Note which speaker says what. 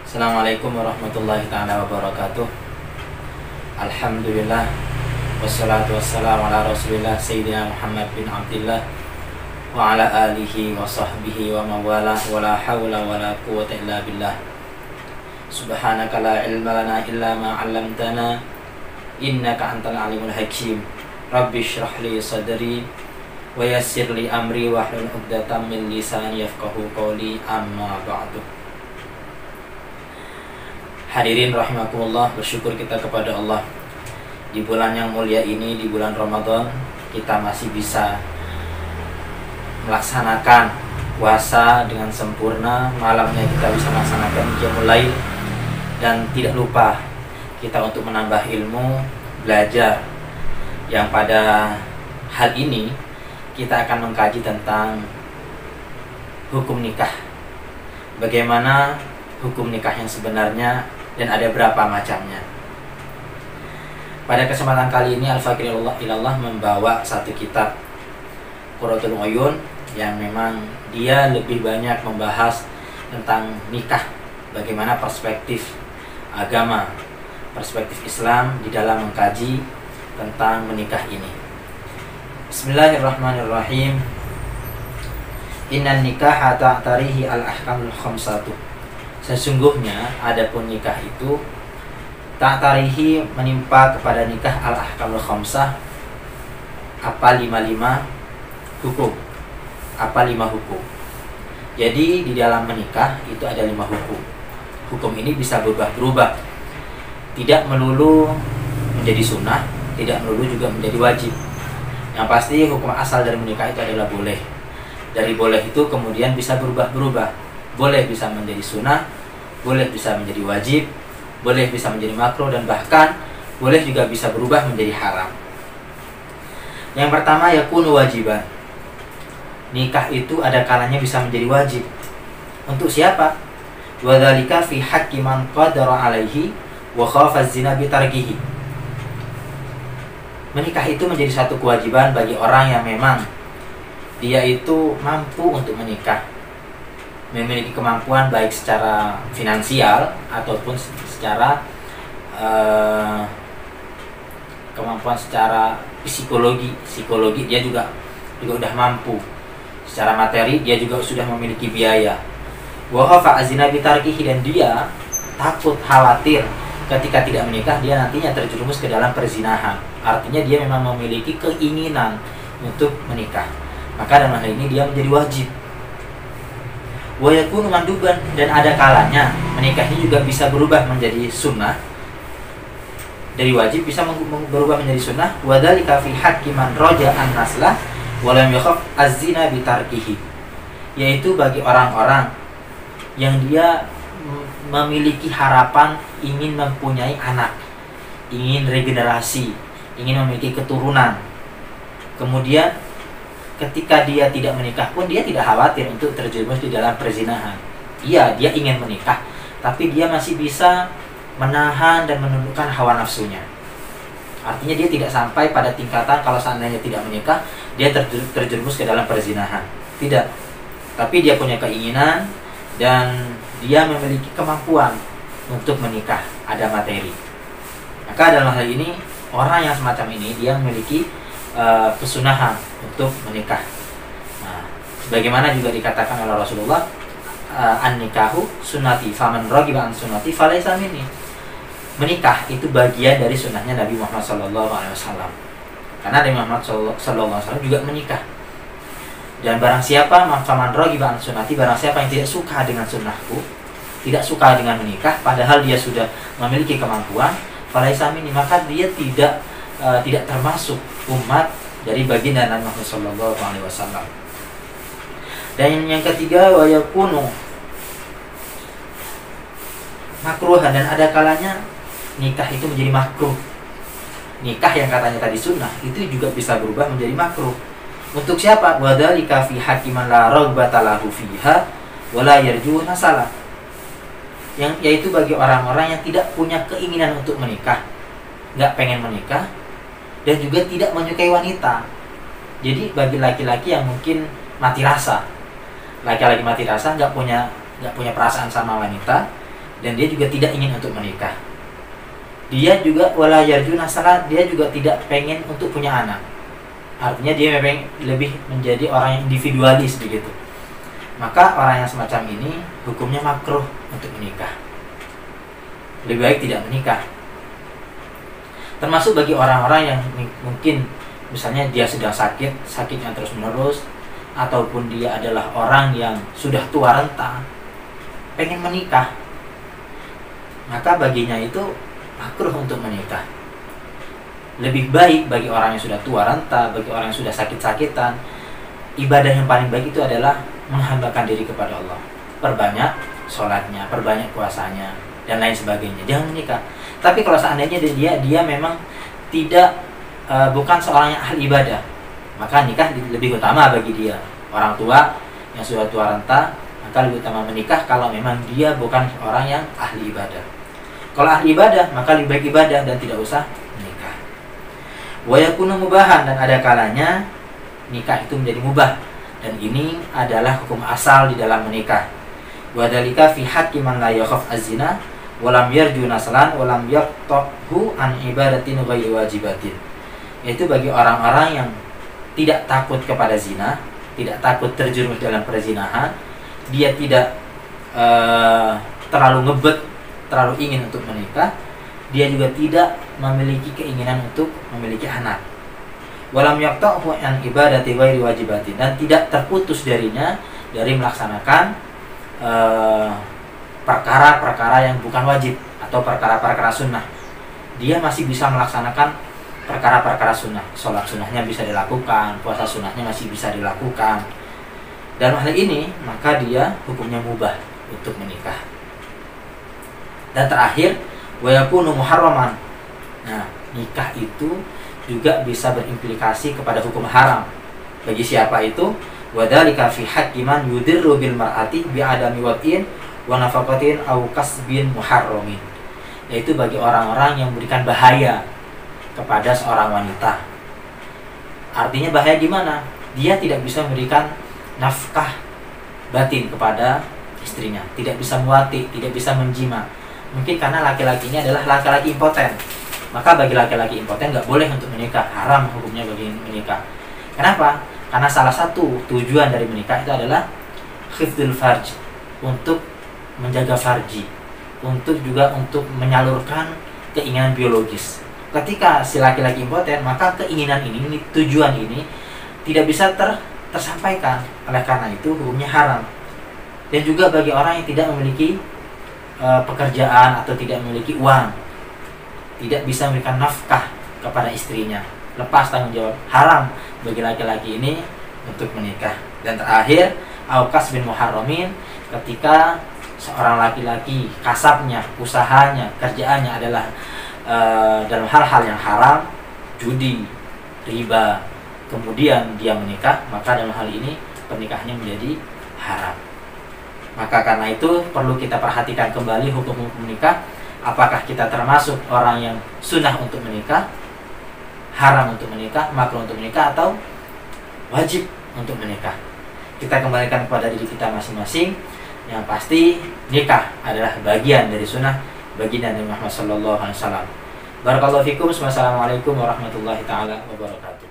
Speaker 1: Assalamualaikum warahmatullahi ta'ala wabarakatuh. Alhamdulillah, wassalatu wassalamu ala rasulillah Sayyidina Muhammad bin Abdillah wa ala alihi wa sahbihi wa mawala wa la hawla wa la quwwata illa billah. Subhanaka la ilma lana illa ma 'allamtana innaka antal alimul hakim. Rabbi shrah li sadri wa yassir li amri wa hlul 'uqdatam min lisani yafqahu qawli, amma ba'du. Hadirin rahimakumullah, bersyukur kita kepada Allah di bulan yang mulia ini, di bulan Ramadan, kita masih bisa melaksanakan puasa dengan sempurna. Malamnya kita bisa melaksanakan qiyamul lail, dan tidak lupa kita untuk menambah ilmu, belajar. Yang pada hal ini kita akan mengkaji tentang hukum nikah. Bagaimana hukum nikah yang sebenarnya dan ada berapa macamnya. Pada kesempatan kali ini Al-Faqir Ilallah membawa satu kitab Qurratul Uyun yang memang dia lebih banyak membahas tentang nikah, bagaimana perspektif agama, perspektif Islam di dalam mengkaji tentang menikah ini. Bismillahirrahmanirrahim. Innan nikaha ta'tarihi al-ahkamul khamsatu. Sesungguhnya adapun nikah itu ta'tarihi menimpa kepada nikah al-ahkamul khamsah, apa 5 hukum. Apa 5 hukum. Jadi di dalam menikah itu ada 5 hukum. Hukum ini bisa berubah-berubah. Tidak melulu menjadi sunnah, tidak melulu juga menjadi wajib. Yang pasti hukum asal dari menikah itu adalah boleh. Dari boleh itu kemudian bisa berubah-berubah. Boleh bisa menjadi sunnah, boleh bisa menjadi wajib, boleh bisa menjadi makruh, dan bahkan boleh juga bisa berubah menjadi haram. Yang pertama, yakunu wajiban. Nikah itu ada kalanya bisa menjadi wajib. Untuk siapa? Wa dzalika fi haqqi man qadara alaihi wa khafa az-zina bi tarkihi. Menikah itu menjadi satu kewajiban bagi orang yang memang dia itu mampu untuk menikah, memiliki kemampuan baik secara finansial ataupun secara kemampuan secara psikologi dia juga udah mampu. Secara materi dia juga sudah memiliki biaya. Wa khafa azina bitarkihi, dan dia takut, khawatir ketika tidak menikah dia nantinya terjerumus ke dalam perzinahan. Artinya dia memang memiliki keinginan untuk menikah, maka dalam hal ini dia menjadi wajib. Wa yakunu manduban, dan ada kalanya menikah ini juga bisa berubah menjadi sunnah. Dari wajib bisa berubah menjadi sunnah. Wa dzalika fi haqqi man raja an-naslah wa lam yakhaf az-zina bi tarkihi. Yaitu bagi orang-orang yang dia memiliki harapan ingin mempunyai anak, ingin regenerasi, ingin memiliki keturunan. Kemudian ketika dia tidak menikah pun dia tidak khawatir untuk terjerumus di dalam perzinahan. Iya, dia ingin menikah, tapi dia masih bisa menahan dan menundukkan hawa nafsunya. Artinya dia tidak sampai pada tingkatan kalau seandainya tidak menikah dia terjerumus ke dalam perzinahan. Tidak. Tapi dia punya keinginan dan dia memiliki kemampuan untuk menikah, ada materi. Maka dalam hal ini orang yang semacam ini dia memiliki kesunahan untuk menikah. Nah, sebagaimana juga dikatakan oleh Rasulullah, an-nikahu sunnati faman raghiba an sunnati falaysa minni. Menikah itu bagian dari sunnahnya Nabi Muhammad SAW. Karena Nabi Muhammad SAW juga menikah. Dan barang siapa faman raghiba an sunnati, barang siapa yang tidak suka dengan sunnahku, tidak suka dengan menikah padahal dia sudah memiliki kemampuan, falaysa minni, maka dia tidak termasuk umat dari baginda Nabi Muhammad SAW. Dan yang ketiga, wa yakunu makruhan, dan ada kalanya nikah itu menjadi makruh. Nikah yang katanya tadi sunnah itu juga bisa berubah menjadi makruh. Untuk siapa? Wa dzalika fi haqqi man la raghbata lahu fiha wa la yarju nasalah. Yang yaitu bagi orang-orang yang tidak punya keinginan untuk menikah, nggak pengen menikah, dan juga tidak menyukai wanita. Jadi bagi laki-laki yang mungkin mati rasa, laki-laki mati rasa nggak punya perasaan sama wanita, dan dia juga tidak ingin untuk menikah. Dia juga wala yarjuna salat, dia juga tidak pengen untuk punya anak. Artinya dia memang lebih menjadi orang yang individualis begitu. Maka orang yang semacam ini hukumnya makruh untuk menikah. Lebih baik tidak menikah. Termasuk bagi orang-orang yang mungkin misalnya dia sedang sakit, sakitnya terus menerus, ataupun dia adalah orang yang sudah tua renta, pengen menikah, maka baginya itu makruh untuk menikah. Lebih baik bagi orang yang sudah tua renta, bagi orang yang sudah sakit-sakitan, ibadah yang paling baik itu adalah menghambakan diri kepada Allah. Perbanyak sholatnya, perbanyak puasanya, dan lain sebagainya. Jangan menikah. Tapi kalau seandainya dia memang tidak bukan seorang yang ahli ibadah, maka nikah lebih utama bagi dia. Orang tua yang sudah tua renta, maka lebih utama menikah kalau memang dia bukan orang yang ahli ibadah. Kalau ahli ibadah, maka lebih baik ibadah dan tidak usah menikah. Wa yakunu mubahan, dan ada kalanya nikah itu menjadi mubah, dan ini adalah hukum asal di dalam menikah. Wa dzalika fi haqqi man la yakhaf az-zina wa lam yarju naslan wa lam yaqtahu an ibadatin ghairi wajibatin. Yaitu bagi orang-orang yang tidak takut kepada zina, tidak takut terjerumus dalam perzinahan, dia tidak terlalu ngebet, terlalu ingin untuk menikah, dia juga tidak memiliki keinginan untuk memiliki anak. Walam yaqta'hu an ibadati ghairi wajibatin, dan tidak terputus darinya dari melaksanakan perkara-perkara yang bukan wajib atau perkara-perkara sunnah. Dia masih bisa melaksanakan perkara-perkara sunnah. Sholat sunnahnya bisa dilakukan, puasa sunnahnya masih bisa dilakukan. Dan hal ini maka dia hukumnya mubah untuk menikah. Dan terakhir, wa yakunu muharraman. Nah, nikah itu juga bisa berimplikasi kepada hukum haram. Bagi siapa itu? Wa dzalika fi haqqi man yudirru bil mar'ati bi adami wat'in wa nafaqatin aw kasbin muharramin. Yaitu bagi orang-orang yang memberikan bahaya kepada seorang wanita. Artinya bahaya gimana? Dia tidak bisa memberikan nafkah batin kepada istrinya, tidak bisa muati, tidak bisa menjima. Mungkin karena laki-laki ini adalah laki-laki impoten, maka bagi laki-laki impoten nggak boleh untuk menikah, haram hukumnya bagi menikah. Kenapa? Karena salah satu tujuan dari menikah itu adalah hifdzul farj, untuk menjaga farji, untuk juga untuk menyalurkan keinginan biologis. Ketika si laki-laki impoten, maka keinginan ini, tujuan ini tidak bisa tersampaikan. Oleh karena itu hukumnya haram. Dan juga bagi orang yang tidak memiliki pekerjaan atau tidak memiliki uang, tidak bisa memberikan nafkah kepada istrinya, lepas tanggung jawab, haram bagi laki-laki ini untuk menikah. Dan terakhir, aukas bin muharramin, ketika seorang laki-laki kasabnya, usahanya, kerjaannya adalah dalam hal-hal yang haram, judi, riba, kemudian dia menikah, maka dalam hal ini pernikahannya menjadi haram. Maka karena itu perlu kita perhatikan kembali hukum-hukum menikah. Apakah kita termasuk orang yang sunnah untuk menikah, haram untuk menikah, makruh untuk menikah, atau wajib untuk menikah. Kita kembalikan kepada diri kita masing-masing. Yang pasti nikah adalah bagian dari sunnah baginda Nabi Muhammad SAW. Barakallahu fikum. Wassalamualaikum warahmatullahi taala wabarakatuh.